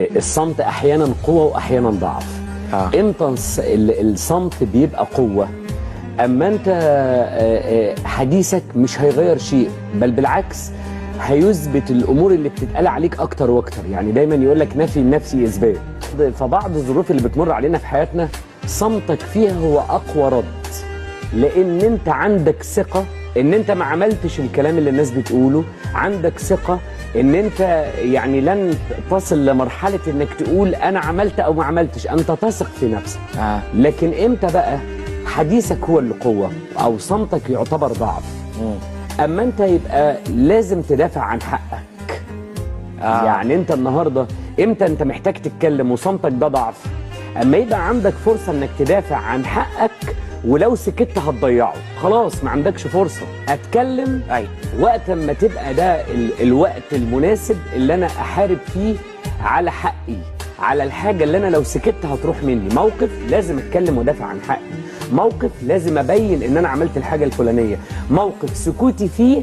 الصمت احيانا قوه واحيانا ضعف. امتى الصمت بيبقى قوه؟ اما انت حديثك مش هيغير شيء، بل بالعكس هيثبت الامور اللي بتتقال عليك اكتر واكتر. يعني دايما يقول لك نفي النفس اثبات. فبعض الظروف اللي بتمر علينا في حياتنا صمتك فيها هو اقوى رد، لان انت عندك ثقه ان انت ما عملتش الكلام اللي الناس بتقوله، عندك ثقه ان انت يعني لن تصل لمرحله انك تقول انا عملت او ما عملتش، انت تثق في نفسك. لكن امتى بقى حديثك هو اللي قوه او صمتك يعتبر ضعف؟ اما انت يبقى لازم تدافع عن حقك. يعني انت النهارده امتى انت محتاج تتكلم وصمتك ده ضعف؟ اما يبقى عندك فرصه انك تدافع عن حقك ولو سكت هتضيعه، خلاص ما عندكش فرصه. اتكلم وقت ما تبقى ده الوقت المناسب اللي انا احارب فيه على حقي، على الحاجه اللي انا لو سكت هتروح مني. موقف لازم اتكلم وادافع عن حقي، موقف لازم ابين ان انا عملت الحاجه الفلانيه، موقف سكوتي فيه